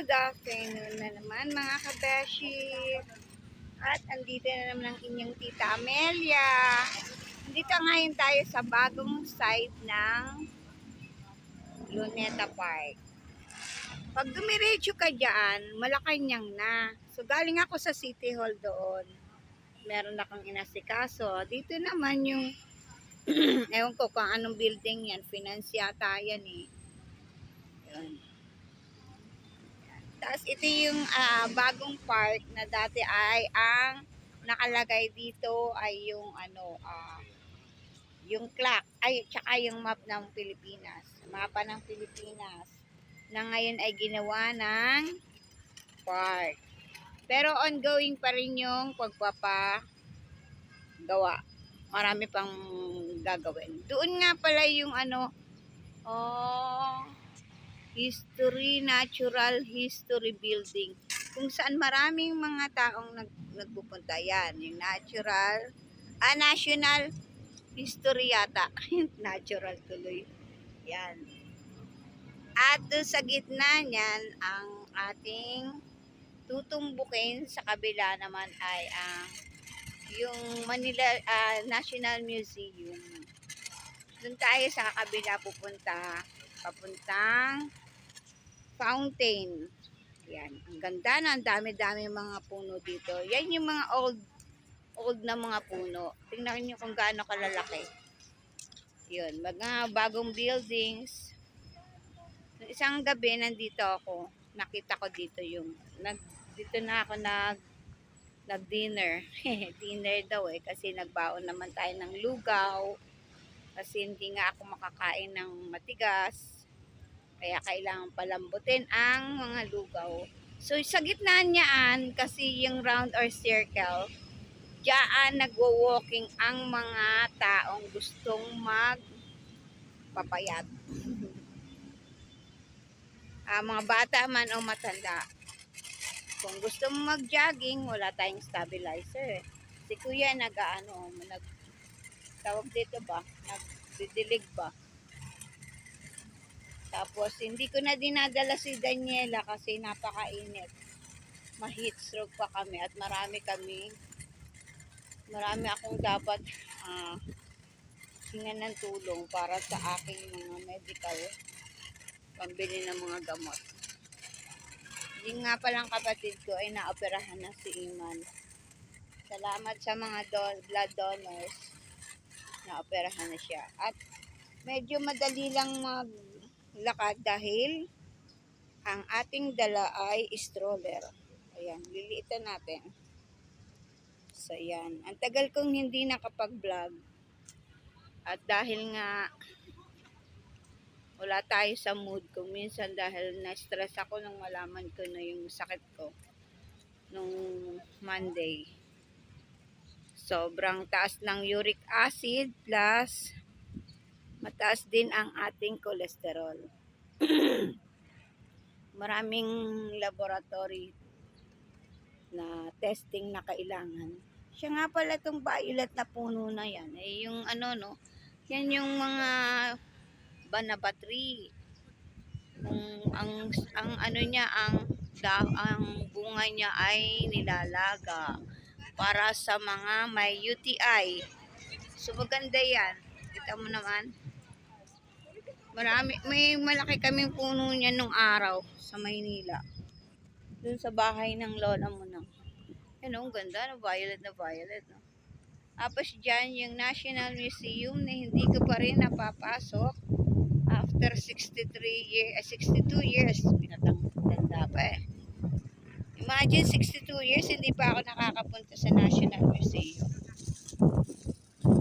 Good afternoon na naman mga kabeshi. At andito na naman ang inyong tita Amelia. Dito ngayon tayo sa bagong site ng Luneta Park. Pag dumiretso ka dyan, Malacanang na. So galing ako sa City Hall doon. Meron akong inasikaso. Dito naman yung ewan ko kung anong building yan. Finance yata yan eh. Yun. Tapos ito yung bagong park na dati ay ang nakalagay dito ay yung yung clock ay tsaka yung map ng Pilipinas. Mapa ng Pilipinas na ngayon ay ginawa ng park. Pero ongoing pa rin yung pagpapagawa. Marami pang gagawin. Doon nga pala yung History, Natural History Building. Kung saan maraming mga taong nagpupunta yan. Yung National History yata. Natural tuloy. Yan. At doon sa gitna niyan, ang ating tutumbukin sa kabila naman ay ang yung Manila National Museum. Doon tayo sa kabila papuntang fountain. Yan. Ang ganda na. Ang dami-dami mga puno dito. Yan yung mga old na mga puno. Tingnan niyo kung gaano kalalaki. Yun. Mga bagong buildings. Isang gabi nandito ako. Nakita ko dito yung dito na ako nag-dinner. Dinner daw eh. Kasi nagbaon naman tayo ng lugaw. Kasi hindi nga ako makakain ng matigas. Kaya kailangan palambutin ang mga lugaw. So sa gitna niyaan, kasi yung round or circle, diyan nagwo-walking ang mga taong gustong magpapayat. Mga bata man o matanda. Kung gusto mo mag-jogging, wala tayong stabilizer. Si kuya tawag dito ba? Nagdidilig ba? Tapos, hindi ko na dinadala si Daniela kasi napakainit. Ma-heat stroke pa kami at marami akong dapat hingan ng tulong para sa aking mga medical pambili ng mga gamot. Yung nga palang kapatid ko ay naoperahan na si Iman. Salamat sa mga blood donors. Naoperahan na siya. At medyo madali lang maglakad dahil ang ating dala ay stroller. Ayan, liliitan natin. So, ayan. Ang tagal kong hindi nakapag-vlog. At dahil nga wala tayo sa mood kung minsan dahil na-stress ako nung malaman ko na yung sakit ko nung Monday. Sobrang taas ng uric acid plus mataas din ang ating cholesterol. Maraming laboratory na testing na kailangan. Siya nga pala itong violet na puno na yan. Yung yan yung mga banaba tree. Ang bunga niya ay nilalaga para sa mga may UTI. So maganda yan. Kita mo naman. May malaki kaming puno niya nung araw sa Maynila. Dun sa bahay ng lola mo na. Yan ang ganda na violet. No? Tapos dyan yung National Museum na hindi ko pa rin napapasok after 62 years. Pinatanda pa eh. Imagine 62 years hindi pa ako nakakapunta sa National Museum.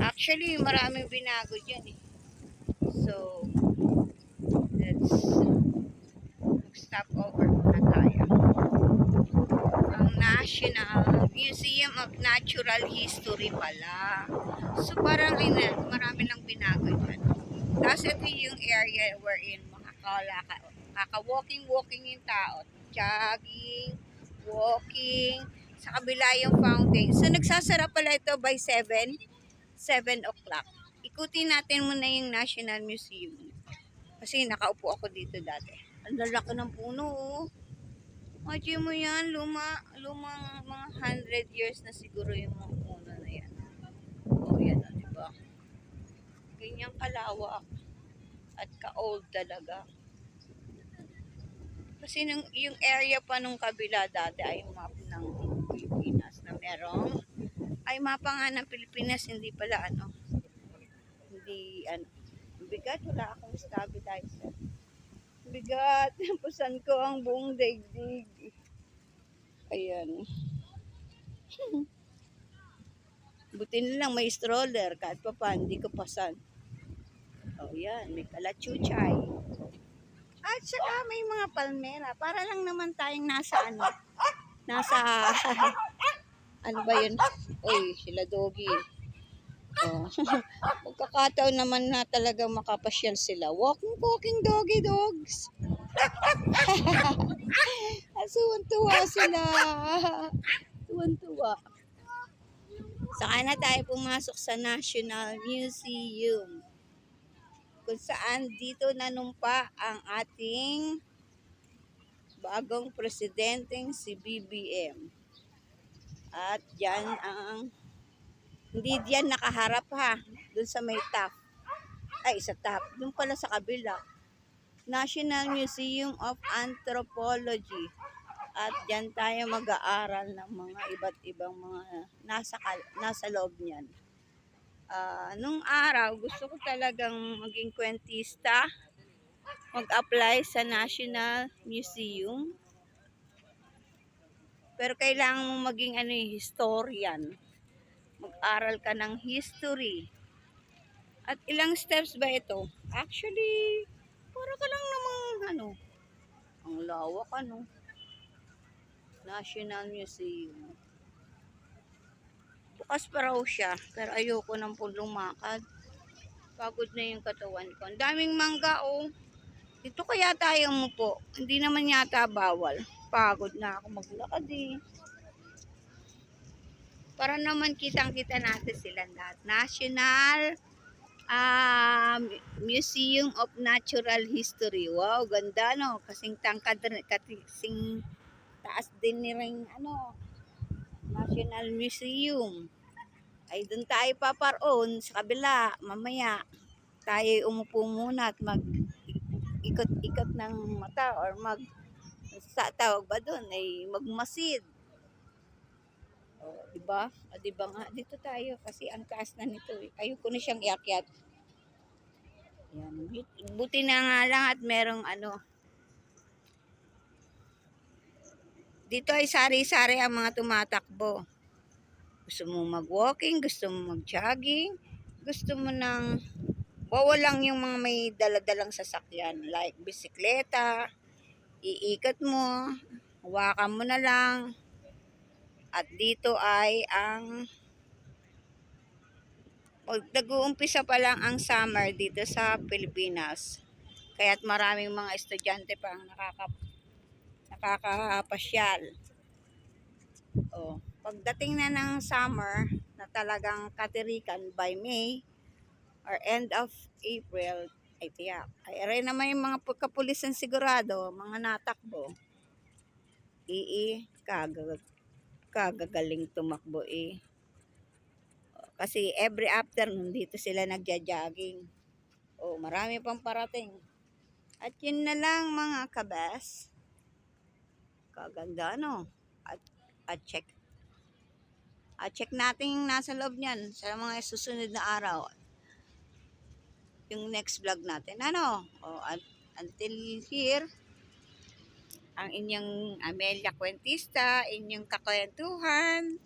Actually, maraming binago dyan eh. So, let's stop over muna tayo. Ang National Museum of Natural History pala. So, parang marami lang binago dyan. Tapos ito yung area wherein walking yung tao. Jogging, walking, sa kabila yung fountain. So, nagsasara pala ito by 7 o'clock. Ikutin natin muna yung National Museum. Kasi nakaupo ako dito dati. Ang lalaki ng puno. Imagine mo yan, lumang mga 100 years na siguro yung mga puno na yan. O yan, o, diba? Ganyan kalawak at ka-old talaga. Kasi yung area pa nung kabila dati ay map ng Pilipinas na merong, ay mapa nga ng Pilipinas, hindi pala ano, hindi ano, bigat, wala akong stabilizer. Bigat, pusan ko ang buong daigdig. Ayan. Buti na lang may stroller, kahit pa pa, hindi ko pasan. Oh, yan, may kalachuchay. At saka may mga palmera. Para lang naman tayong nasa ano, nasa, ano ba yun? Uy, sila doggy. Oh. Magkakataon naman na talagang makapasyal sila. Walking doggy dogs. Asuwan-tuwa sila. Tuwan-tuwa. Saka na tayo pumasok sa National Museum, kung saan dito nanumpa ang ating bagong presidenteng si BBM. At dyan ang, hindi diyan nakaharap ha, dun sa may top. Ay, sa top. Dun pala sa kabila. National Museum of Anthropology. At dyan tayo mag-aaral ng mga iba't ibang mga nasa loob niyan. Nung araw, gusto ko talagang maging kwentista, mag-apply sa National Museum. Pero kailangan mong maging historian. Mag-aral ka ng history. At ilang steps ba ito? Actually, para ka lang namang ang lawak National Museum. Bukas pa raw siya, pero ayoko nang po lumakad. Pagod na yung katawan ko. Ang daming mangga Dito kaya tayo umupo. Hindi naman yata bawal. Pagod na ako maglakad eh. Para naman kitang-kita natin sila lahat. National Museum of Natural History. Wow, ganda no. Kasing tangkad, kasing taas din ni ring National Museum. Ay doon tayo paparoon sa kabila. Mamaya tayo umupo muna at ikot-ikot ng mata or sa tawag ba doon ay magmasid. Diba? Diba nga? Dito tayo kasi ang taas na nito. Ayoko na siyang iakyat. Yan. Buti na nga lang at merong dito ay sari-sari ang mga tumatakbo. Gusto mo mag-walking, gusto mo mag-jogging, gusto mo ng bawal lang yung mga may daladalang sasakyan like bisikleta, iikot mo, hawakan mo na lang. At dito ay nag-uumpisa pa lang ang summer dito sa Pilipinas. Kaya't maraming mga estudyante pa ang nakakapasyal. Pagdating na ng summer na talagang katirikan by May or end of April, ay tiyak. Ay rin naman yung mga kapulisan sigurado, mga natakbo. Kagagaling tumakbo Kasi every afternoon dito sila nagja-jogging. Marami pang parating. At yun na lang mga kabes. Kaganda At check natin yung nasa loob niyan sa mga susunod na araw. Yung next vlog natin. Until here, ang inyong Amelia Kwentista, inyong kakwentuhan.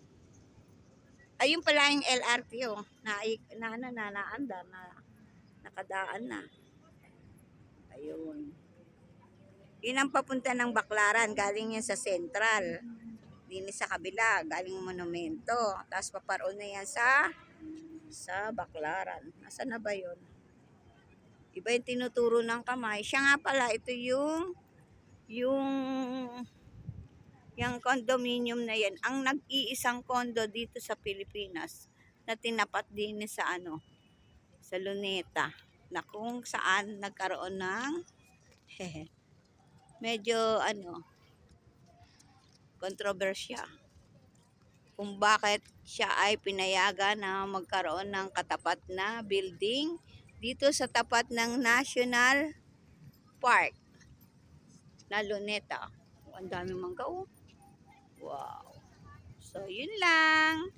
Ayun pala yung LRT naandar na nakadaan na. Ayun. Yun ang papunta ng Baclaran, galing yan sa Central. Din sa kabila, galing Monumento. Tapos paparoon na yan sa Baclaran. Nasaan na ba yun? Iba yung tinuturo ng kamay. Siya nga pala, ito yung condominium na yan. Ang nag-iisang condo dito sa Pilipinas na tinapat din sa sa Luneta. Na kung saan nagkaroon ng medyo kontrobersya kung bakit siya ay pinayagan na magkaroon ng katapat na building dito sa tapat ng National Park na Luneta. Ang daming mangga, oh. Wow. So, yun lang.